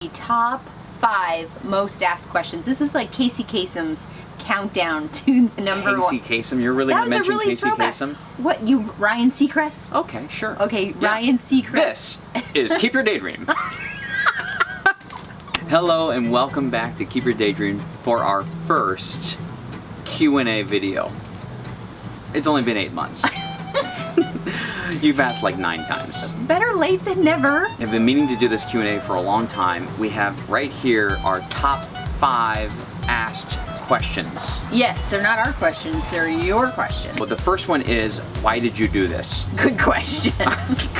The top 5 most asked questions. This is like Casey Kasem's countdown to the number one. Casey Kasem? You're really going to mention Casey Kasem? What, you, Ryan Seacrest? Okay, sure. Okay, yeah. Ryan Seacrest. This is Keep Your Daydream. Hello and welcome back to Keep Your Daydream for our first Q&A video. It's only been 8 months. You've asked like 9 times. Better late than never. I've been meaning to do this Q&A for a long time. We have right here our top 5 asked questions. Yes, they're not our questions, they're your questions. Well, the first one is, why did you do this? Good question.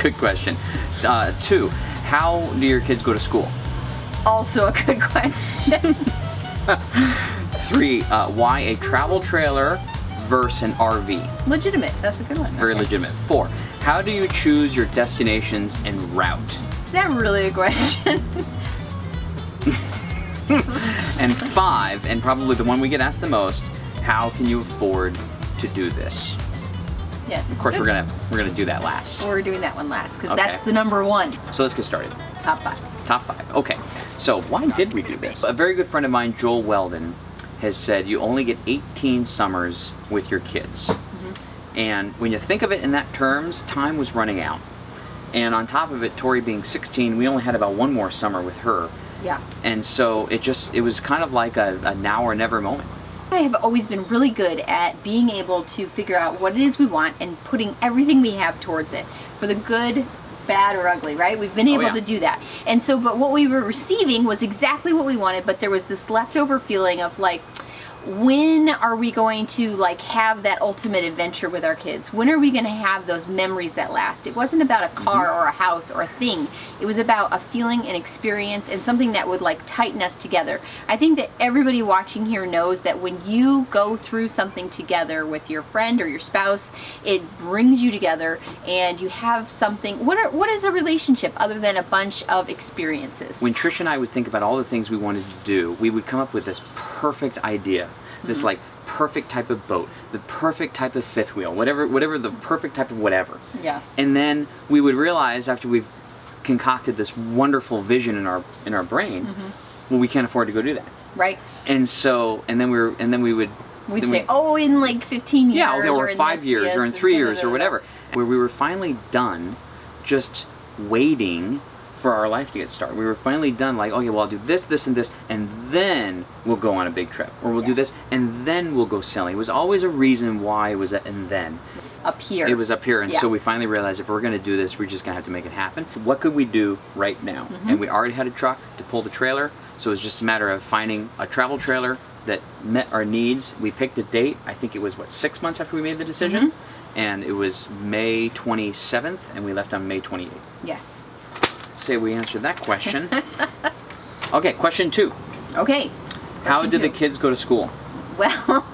Good question. 2, how do your kids go to school? Also a good question. 3, why a travel trailer versus an RV? Legitimate, that's a good one. Very legitimate. 4, how do you choose your destinations and route? Is that really a question? And 5, and probably the one we get asked the most, how can you afford to do this? Yes. Of course, we're gonna do that last. We're doing that one last because Okay. that's the number 1. So let's get started. Top 5. Top 5. Okay. So why did we do this? A very good friend of mine, Joel Weldon, has said you only get 18 summers with your kids. Mm-hmm. And when you think of it in that terms, time was running out. And on top of it, Tori being 16, we only had about 1 more summer with her. Yeah. And so it was kind of like a now or never moment. I have always been really good at being able to figure out what it is we want and putting everything we have towards it. For the good, bad, or ugly, right? We've been able to do that. And so, but what we were receiving was exactly what we wanted, but there was this leftover feeling of like, when are we going to like have that ultimate adventure with our kids? When are we going to have those memories that last? It wasn't about a car or a house or a thing. It was about a feeling and experience and something that would like tighten us together. I think that everybody watching here knows that when you go through something together with your friend or your spouse, it brings you together and you have something. What is a relationship other than a bunch of experiences? When Trish and I would think about all the things we wanted to do, we would come up with this perfect idea. This like perfect type of boat, the perfect type of fifth wheel, whatever the perfect type of whatever. Yeah. And then we would realize after we've concocted this wonderful vision in our brain, well, we can't afford to go do that. Right. And so then we'd say, oh, in like 15 years. Yeah, or 5 years, yes, or in 3 years, or whatever. Where we were finally done, just waiting for our life to get started. We were finally done like, okay, well, I'll do this, this, and this, and then we'll go on a big trip. Or we'll do this, and then we'll go sailing. It was always a reason why it was that, and then. It's up here. It was up here, and so we finally realized if we're gonna do this, we're just gonna have to make it happen. What could we do right now? And we already had a truck to pull the trailer, so it was just a matter of finding a travel trailer that met our needs. We picked a date, I think it was, what, 6 months after we made the decision? And it was May 27th, and we left on May 28th. Yes. Say we answered that question. Okay, question 2. Okay. How did the kids go to school? Well,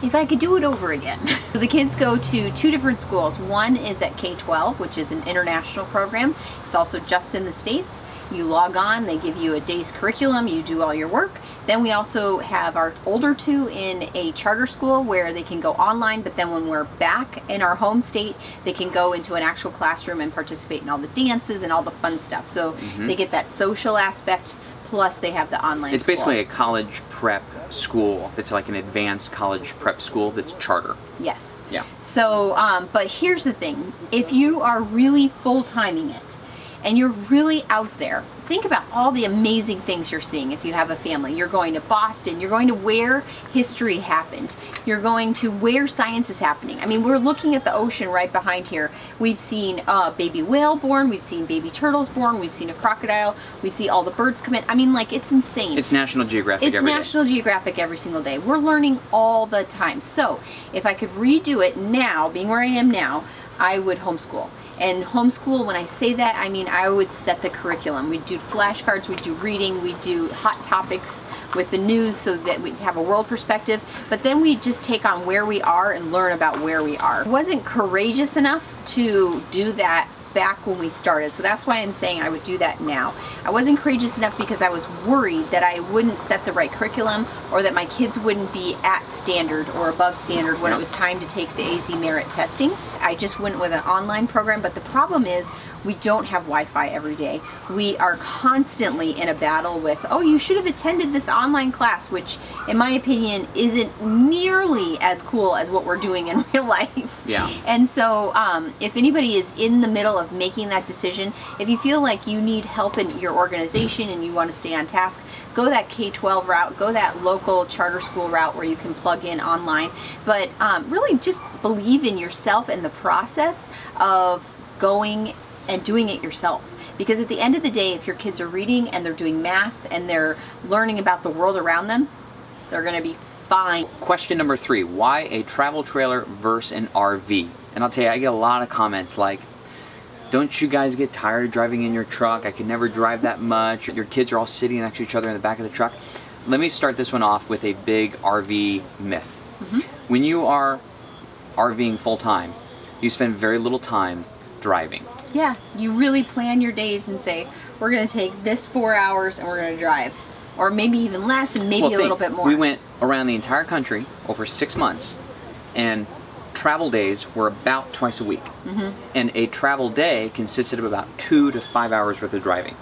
if I could do it over again. So the kids go to 2 different schools. One is at K-12, which is an international program. It's also just in the States. You log on, they give you a day's curriculum, you do all your work. Then we also have our older 2 in a charter school where they can go online, but then when we're back in our home state, they can go into an actual classroom and participate in all the dances and all the fun stuff. So they get that social aspect, plus they have the online It's school. basically a college prep school. It's like an advanced college prep school that's charter. Yes. Yeah. So, but here's the thing. If you are really full-timing it, and you're really out there, think about all the amazing things you're seeing if you have a family. You're going to Boston, you're going to where history happened, you're going to where science is happening. I mean, we're looking at the ocean right behind here. We've seen a baby whale born, we've seen baby turtles born, we've seen a crocodile, we see all the birds come in. I mean, like, it's insane. It's National Geographic every day. It's National Geographic every single day. We're learning all the time. So if I could redo it now, being where I am now, I would homeschool. And homeschool, when I say that, I mean I would set the curriculum. We'd do flashcards, we'd do reading, we'd do hot topics with the news so that we'd have a world perspective. But then we'd just take on where we are and learn about where we are. I wasn't courageous enough to do that back when we started. So that's why I'm saying I would do that now. I wasn't courageous enough because I was worried that I wouldn't set the right curriculum or that my kids wouldn't be at standard or above standard when it was time to take the AZ merit testing. I just went with an online program, but the problem is We don't have Wi-Fi every day. We are constantly in a battle with, oh, you should have attended this online class, which in my opinion isn't nearly as cool as what we're doing in real life. Yeah. And so if anybody is in the middle of making that decision, if you feel like you need help in your organization and you want to stay on task, go that K-12 route, go that local charter school route where you can plug in online. But really just believe in yourself and the process of going and doing it yourself. Because at the end of the day, if your kids are reading and they're doing math and they're learning about the world around them, they're going to be fine. Question number 3, why a travel trailer versus an RV? And I'll tell you, I get a lot of comments like, don't you guys get tired of driving in your truck? I can never drive that much. Your kids are all sitting next to each other in the back of the truck. Let me start this one off with a big RV myth. When you are RVing full time, you spend very little time driving. Yeah, you really plan your days and say, we're going to take this 4 hours and we're going to drive. Or maybe even less and maybe a little bit more. We went around the entire country over 6 months, and travel days were about twice a week. And a travel day consisted of about 2 to 5 hours worth of driving.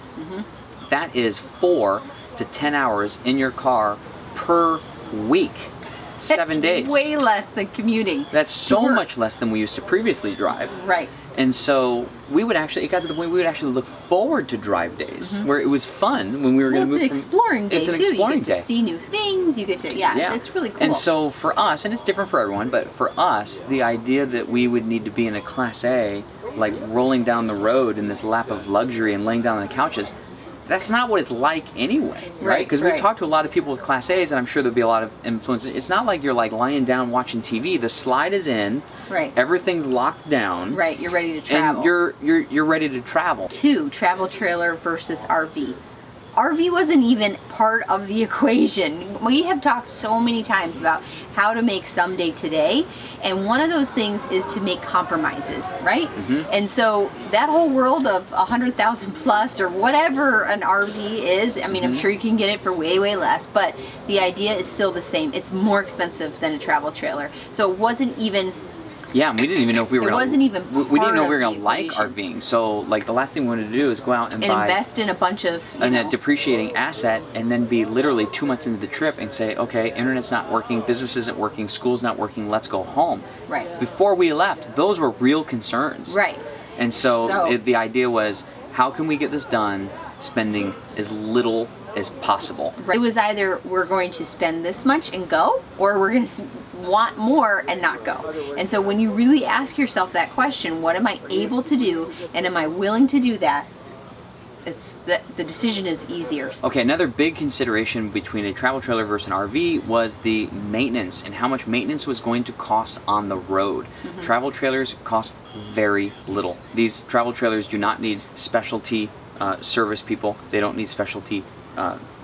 That is 4 to 10 hours in your car per week. 7 days. That's way less than commuting. That's so much less than we used to previously drive. Right. And so we would actually, it got to the point we would actually look forward to drive days, where it was fun when we were going to move from... It's an exploring day, It's an too. exploring You get to see new things, you get to, yeah, it's really cool. And so for us, and it's different for everyone, but for us, the idea that we would need to be in a Class A, like rolling down the road in this lap of luxury and laying down on the couches, that's not what it's like anyway, right? Because we've talked to a lot of people with Class A's, and I'm sure there'll be a lot of influence. It's not like you're like lying down watching TV. The slide is in, everything's locked down, you're ready to travel, and you're ready to travel. 2, travel trailer versus RV. RV wasn't even part of the equation. We have talked so many times about how to make someday today, and one of those things is to make compromises, right? And so that whole world of 100,000 plus or whatever an RV is, I mean, I'm sure you can get it for way, way less, but the idea is still the same. It's more expensive than a travel trailer. So it wasn't even... Yeah, and we didn't even know if we were going to... It wasn't even part We didn't know if we were of going the to like equation. RVing. So, like, the last thing we wanted to do is go out and buy... invest in a bunch of, a depreciating asset, and then be literally 2 months into the trip and say, okay, internet's not working, business isn't working, school's not working, let's go home. Right. Before we left, those were real concerns. Right. And so the idea was, how can we get this done spending as little as possible? It was either we're going to spend this much and go, or we're going to want more and not go. And so when you really ask yourself that question, what am I able to do, and am I willing to do that, it's the decision is easier. Okay, another big consideration between a travel trailer versus an RV was the maintenance and how much maintenance was going to cost on the road. Travel trailers cost very little. These travel trailers do not need specialty service people. They don't need specialty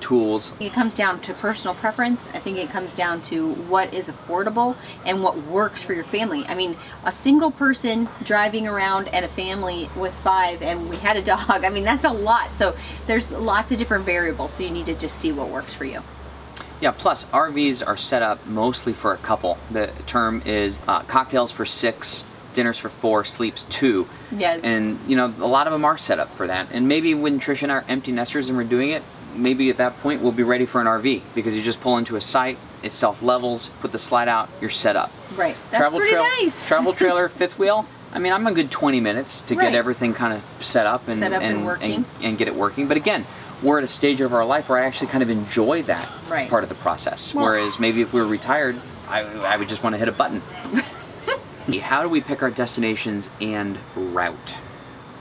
tools. It comes down to personal preference. I think it comes down to what is affordable and what works for your family. I mean, a single person driving around and a family with 5, and we had a dog, I mean, that's a lot. So there's lots of different variables, so you need to just see what works for you. Yeah, plus RVs are set up mostly for a couple. The term is cocktails for 6, dinners for 4, sleeps 2. Yes. And you know, a lot of them are set up for that. And maybe when Trish and I are empty nesters and we're doing it, maybe at that point we'll be ready for an RV, because you just pull into a site, it self-levels, put the slide out, you're set up. Right. That's pretty nice. Travel trailer, 5th wheel, I mean, I'm a good 20 minutes to get everything kind of set up and working. And get it working. But again, we're at a stage of our life where I actually kind of enjoy that part of the process. Well, whereas maybe if we were retired, I would just want to hit a button. How do we pick our destinations and route?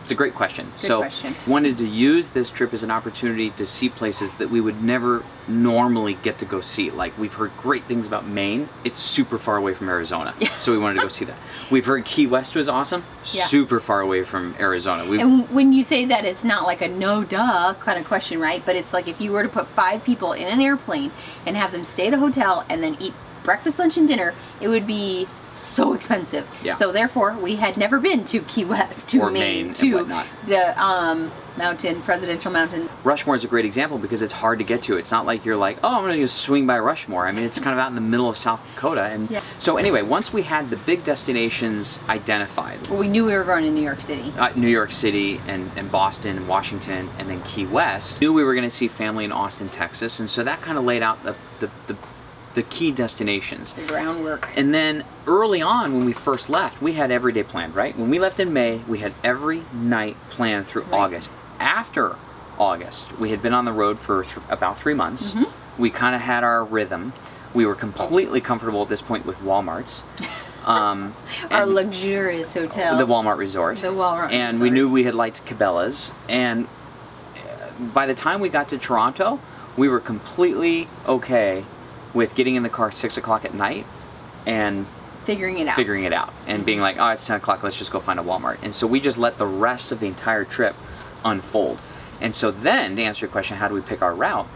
It's a great question. Good question. Wanted to use this trip as an opportunity to see places that we would never normally get to go see. Like, we've heard great things about Maine. It's super far away from Arizona. So we wanted to go see that. We've heard Key West was awesome. Super far away from Arizona. And when you say that, it's not like a no-duh kind of question, right? But it's like if you were to put 5 people in an airplane and have them stay at a hotel and then eat breakfast, lunch, and dinner, it would be so expensive. Yeah. So therefore, we had never been to Key West, to Maine, to the mountain, Presidential Mountain. Rushmore is a great example because it's hard to get to. It's not like you're like, oh, I'm going to just swing by Rushmore. I mean, it's kind of out in the middle of South Dakota. And so anyway, once we had the big destinations identified. Well, we knew we were going to New York City. New York City and Boston and Washington and then Key West. Knew we were going to see family in Austin, Texas. And so that kind of laid out the key destinations. The groundwork. And then early on when we first left, we had every day planned, right? When we left in May, we had every night planned through August. After August, we had been on the road for about 3 months. We kind of had our rhythm. We were completely comfortable at this point with Walmarts. Our luxurious hotel. The Walmart Resort. The Walmart And Resort. we knew we had liked Cabela's. And by the time we got to Toronto, we were completely okay with getting in the car 6 o'clock at night and figuring it out and being like, oh, it's 10 o'clock, let's just go find a Walmart. And so we just let the rest of the entire trip unfold. And so then, to answer your question, how do we pick our route?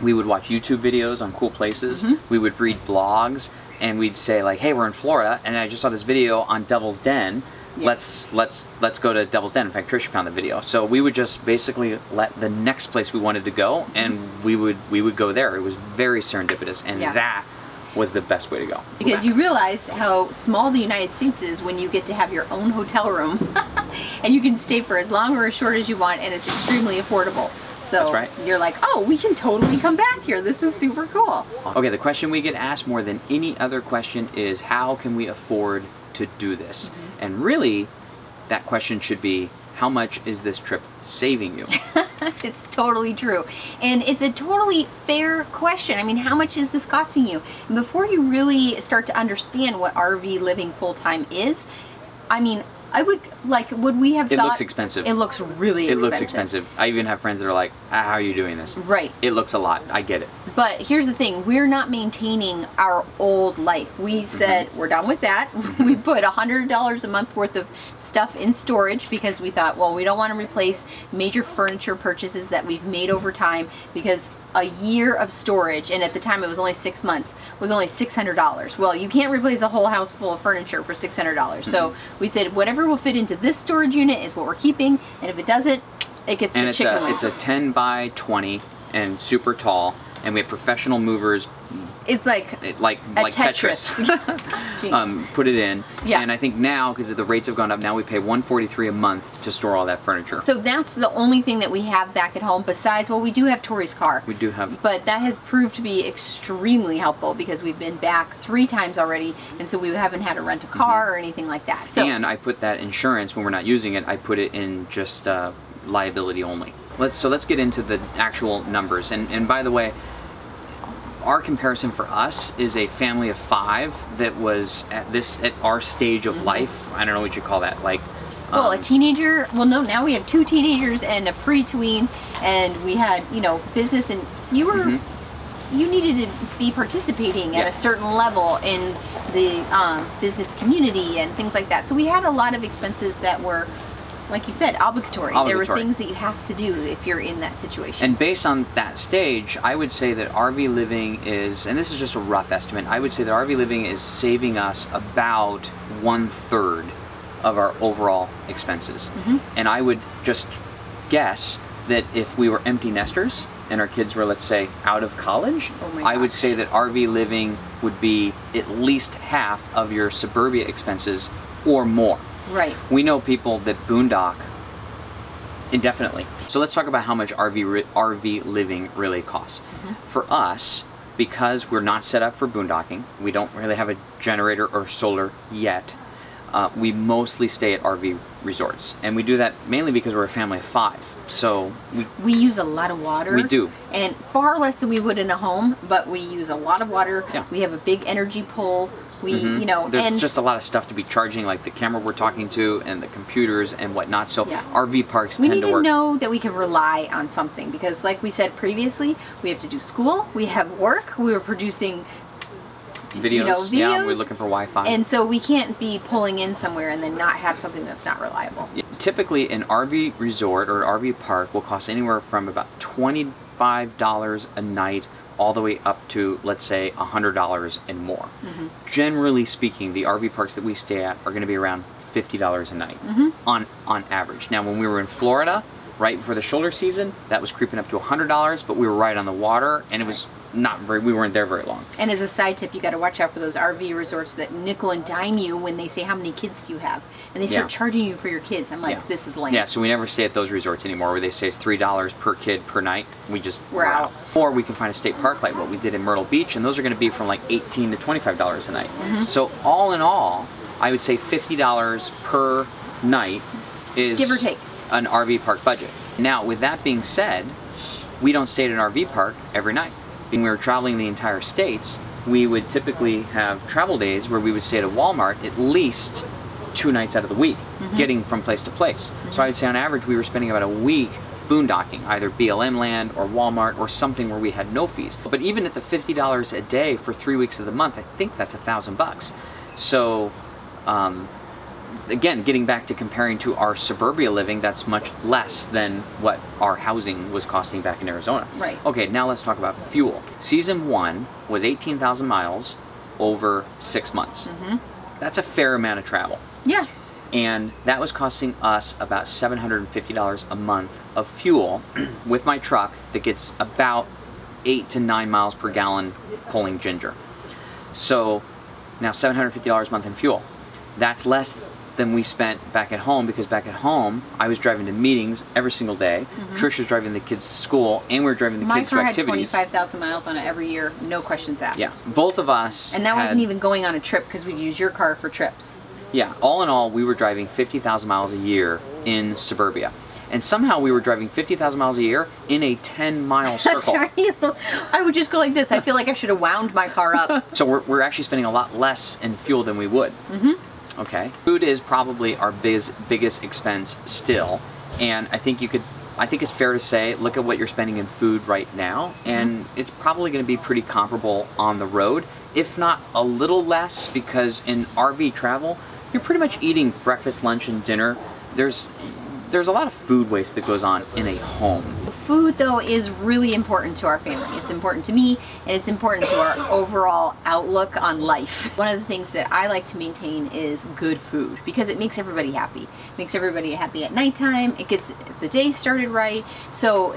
We would watch YouTube videos on cool places. We would read blogs, and we'd say like, hey, we're in Florida, and I just saw this video on Devil's Den. Let's go to Devil's Den. In fact, Trish found the video. So we would just basically let the next place we wanted to go, and we would go there. It was very serendipitous, and that was the best way to go. Because you realize how small the United States is when you get to have your own hotel room, and you can stay for as long or as short as you want, and it's extremely affordable. So that's right. You're like, oh, we can totally come back here. This is super cool. Okay, the question we get asked more than any other question is, how can we afford to do this? And really, that question should be, how much is this trip saving you? It's totally true. And it's a totally fair question. I mean, how much is this costing you? And before you really start to understand what RV living full-time is, I mean, would we have thought... It looks expensive. It looks really expensive. It looks expensive. I even have friends that are like, how are you doing this? Right. It looks a lot. I get it. But here's the thing. We're not maintaining our old life. We said, we're done with that. We put $100 a month worth of stuff in storage because we thought, well, we don't want to replace major furniture purchases that we've made over time, because a year of storage, and at the time it was only 6 months, was only $600. Well, you can't replace a whole house full of furniture for $600. So we said, whatever will fit into this storage unit is what we're keeping, and if it doesn't, it gets the chicken wing. It's a 10 by 20 and super tall, and we have professional movers. It's like Tetris. Put it in. Yeah. And I think now, because the rates have gone up, now we pay $143 a month to store all that furniture. So that's the only thing that we have back at home besides, well, we do have Tori's car. We do have. But that has proved to be extremely helpful because we've been back 3 times already, and so we haven't had to rent a car or anything like that. So, and I put that insurance, when we're not using it, I put it in just liability only. Let's get into the actual numbers. And by the way, our comparison for us is a family of 5 that was at our stage of life. I don't know what you call that. Like, well, a teenager. Well, no, now we have 2 teenagers and a pre-tween, and we had, business, and you were, you needed to be participating at a certain level in the business community and things like that. So we had a lot of expenses that were, like you said, obligatory. There were things that you have to do if you're in that situation. And based on that stage, I would say that RV living is, and this is just a rough estimate, I would say that RV living is saving us about 1/3 of our overall expenses. And I would just guess that if we were empty nesters and our kids were, let's say, out of college, I would say that RV living would be at least half of your suburbia expenses or more. Right. We know people that boondock indefinitely. So let's talk about how much RV living really costs. For us, because we're not set up for boondocking, we don't really have a generator or solar yet, we mostly stay at RV resorts. And we do that mainly because we're a family of 5. So we use a lot of water. We do. And far less than we would in a home, but we use a lot of water. Yeah. We have a big energy pull. We, there's just a lot of stuff to be charging, like the camera we're talking to and the computers and whatnot. So RV parks tend to work. We need to know that we can rely on something because, like we said previously, we have to do school, we have work, we were producing videos. Yeah, we're looking for Wi-Fi. And so we can't be pulling in somewhere and then not have something that's not reliable. Yeah. Typically, an RV resort or RV park will cost anywhere from about $25 a night all the way up to, let's say, $100 and more. Generally speaking, the RV parks that we stay at are going to be around $50 a night on average. Now, when we were in Florida, right before the shoulder season, that was creeping up to $100, but we were right on the water, and it was we weren't there very long. And as a side tip, you got to watch out for those RV resorts that nickel and dime you when they say, how many kids do you have? And they start charging you for your kids. I'm like, this is lame. Yeah, so we never stay at those resorts anymore where they say it's $3 per kid per night. We're out. Or we can find a state park like what we did in Myrtle Beach, and those are going to be from like $18 to $25 a night. So all in all, I would say $50 per night is, give or take, an RV park budget. Now, with that being said, we don't stay at an RV park every night. When we were traveling the entire states, we would typically have travel days where we would stay at a Walmart at least 2 nights out of the week, getting from place to place. So I would say on average we were spending about a week boondocking, either BLM land or Walmart or something where we had no fees. But even at the $50 a day for 3 weeks of the month, I think that's $1,000. So again, getting back to comparing to our suburbia living, that's much less than what our housing was costing back in Arizona. Right. Okay, now let's talk about fuel. Season 1 was 18,000 miles over 6 months. That's a fair amount of travel. Yeah. And that was costing us about $750 a month of fuel with my truck that gets about 8 to 9 miles per gallon pulling ginger. So now $750 a month in fuel. That's less than we spent back at home, because back at home I was driving to meetings every single day. Trish was driving the kids to school, and we were driving the kids to activities. My car had 25,000 miles on it every year, no questions asked. Yeah, both of us. And that wasn't even going on a trip, because we'd use your car for trips. Yeah, all in all, we were driving 50,000 miles a year in suburbia. And somehow we were driving 50,000 miles a year in a 10-mile circle. I would just go like this. I feel like I should have wound my car up. So we're actually spending a lot less in fuel than we would. Okay. Food is probably our biggest expense still, and I think it's fair to say, look at what you're spending in food right now, and it's probably going to be pretty comparable on the road, if not a little less, because in RV travel, you're pretty much eating breakfast, lunch, and dinner. There's a lot of food waste that goes on in a home. Food, though, is really important to our family. It's important to me, and it's important to our overall outlook on life. One of the things that I like to maintain is good food, because it makes everybody happy. It makes everybody happy at nighttime. It gets the day started right. So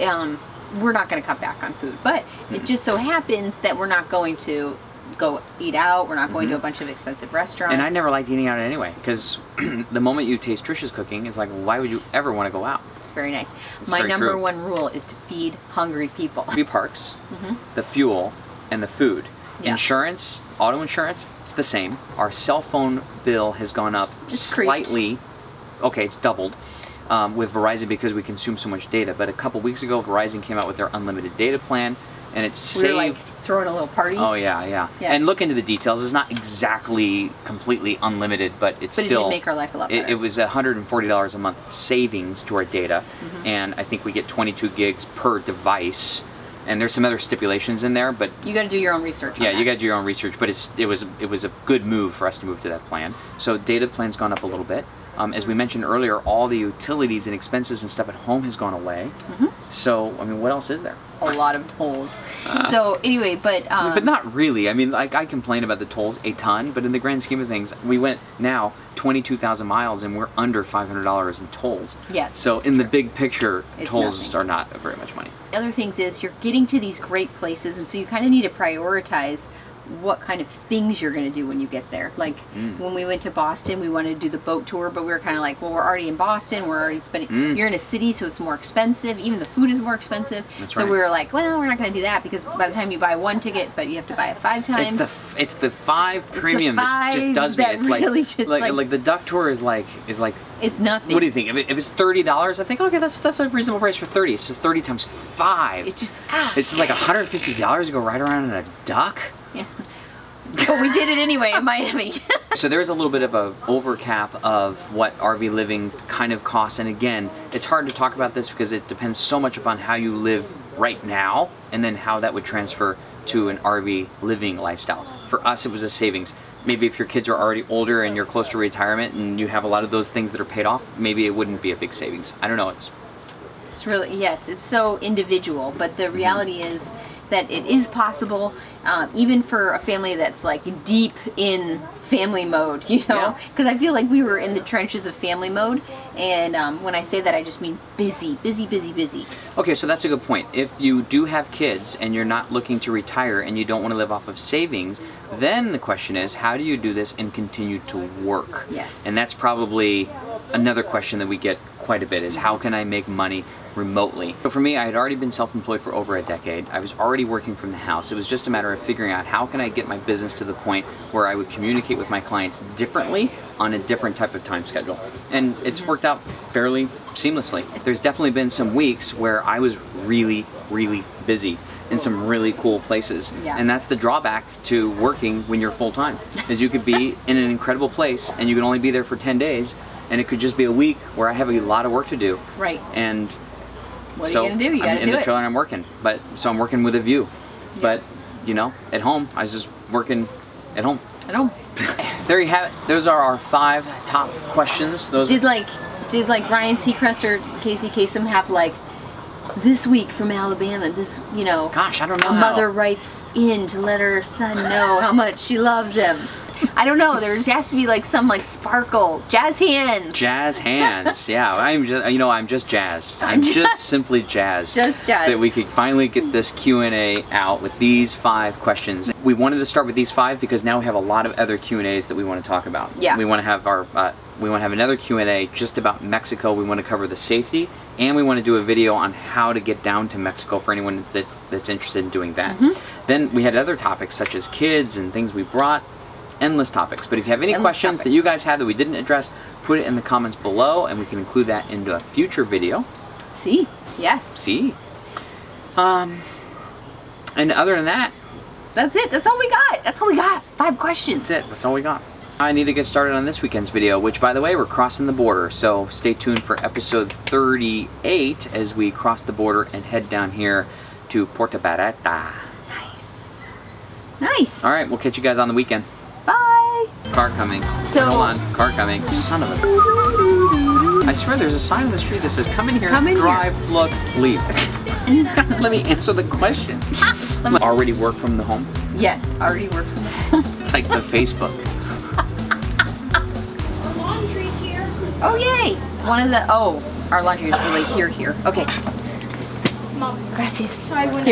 we're not going to cut back on food, but it just so happens that we're not going to go eat out. We're not going to a bunch of expensive restaurants. And I never liked eating out anyway, because the moment you taste Trish's cooking, it's like, why would you ever want to go out? It's very nice. It's My very number true. one rule is to feed hungry people. RV parks, the fuel, and the food. Yeah. Insurance, auto insurance, it's the same. Our cell phone bill has gone up slightly. Okay, it's doubled with Verizon because we consume so much data. But a couple weeks ago, Verizon came out with their unlimited data plan, and it saved. We were like throwing a little party. Oh yeah. Yes. And look into the details. It's not exactly completely unlimited, but it's but still. It did make our life a lot better. It was $140 a month savings to our data, and I think we get 22 gigs per device. And there's some other stipulations in there, but you got to do your own research. Yeah, you got to do your own research. But it was a good move for us to move to that plan. So data plan's gone up a little bit. As we mentioned earlier, all the utilities and expenses and stuff at home has gone away. So I mean, what else is there? A lot of tolls. So anyway, but not really. I mean, like, I complain about the tolls a ton, but in the grand scheme of things, we went now 22,000 miles and we're under $500 in tolls. Yeah. So in the big picture, tolls nothing. are not very much money. The other things is you're getting to these great places, and so you kind of need to prioritize what kind of things you're going to do when you get there. Like when we went to Boston, we wanted to do the boat tour, but we were kind of like, well, we're already in Boston, we're already spending, you're in a city, so it's more expensive, even the food is more expensive. That's so right. we were like, well, we're not going to do that, because by the time you buy one ticket, but you have to buy it 5 times. It's the 5 premium that just does me. It's really like the duck tour is like it's nothing. What do you think? If it's $30, I think, okay, that's a reasonable price for 30. So 30 times 5. It's just it's just like $150 to go right around in a duck. Yeah. But we did it anyway in Miami. So there's a little bit of a overcap of what RV living kind of costs, and again, it's hard to talk about this because it depends so much upon how you live right now and then how that would transfer to an RV living lifestyle. For us, it was a savings. Maybe if your kids are already older and you're close to retirement and you have a lot of those things that are paid off, maybe it wouldn't be a big savings. I don't know. It's really, yes, it's so individual, but the reality is that it is possible, even for a family that's like deep in family mode, you know, because I feel like we were in the trenches of family mode, and when I say that, I just mean busy, busy, busy, busy. Okay, so that's a good point. If you do have kids and you're not looking to retire and you don't want to live off of savings, then the question is, how do you do this and continue to work? Yes. And that's probably another question that we get quite a bit, is how can I make money remotely? So for me, I had already been self-employed for over a decade. I was already working from the house. It was just a matter of figuring out how can I get my business to the point where I would communicate with my clients differently on a different type of time schedule. And it's worked out fairly seamlessly. There's definitely been some weeks where I was really, really busy in some really cool places. And that's the drawback to working when you're full-time, is you could be in an incredible place and you can only be there for 10 days, and it could just be a week where I have a lot of work to do. Right. And what are you gonna do? You gotta do it. I'm in the trailer and I'm working, so I'm working with a view. But you know, at home, I was just working at home. At home. There you have it. Those are our 5 top questions. Those did like Ryan Seacrest or Casey Kasem have like, this week from Alabama, this, you know, gosh, I don't know. A mother writes in to let her son know how much she loves him. I don't know. There has to be like some like sparkle, jazz hands. Jazz hands. Yeah, I'm just, you know, I'm just jazzed. I'm just simply jazzed. Just jazzed. That we could finally get this Q&A out with these 5 questions. We wanted to start with these 5 because now we have a lot of other Q&As that we want to talk about. Yeah. We want to have our, we want to have another Q&A just about Mexico. We want to cover the safety, and we want to do a video on how to get down to Mexico for anyone that's interested in doing that. Then we had other topics such as kids and things we brought. Endless topics. But if you have any questions that you guys had that we didn't address, put it in the comments below and we can include that into a future video. See? Yes. See? And other than that, that's it. That's all we got. That's all we got. 5 questions. That's it. That's all we got. I need to get started on this weekend's video, which, by the way, we're crossing the border. So stay tuned for episode 38 as we cross the border and head down here to Puerto Vallarta. Nice. Nice. All right. We'll catch you guys on the weekend. Bye. Car coming. So, hold on. Car coming. Son of a... I swear there's a sign on the street that says, come in here, drive, look, leave. Let me answer the question. Already work from the home? Yes, already works from the home. It's like the Facebook. Our laundry's here. Oh, yay. One of the, our laundry is really here. Okay. Mom. Gracias. So I went Here.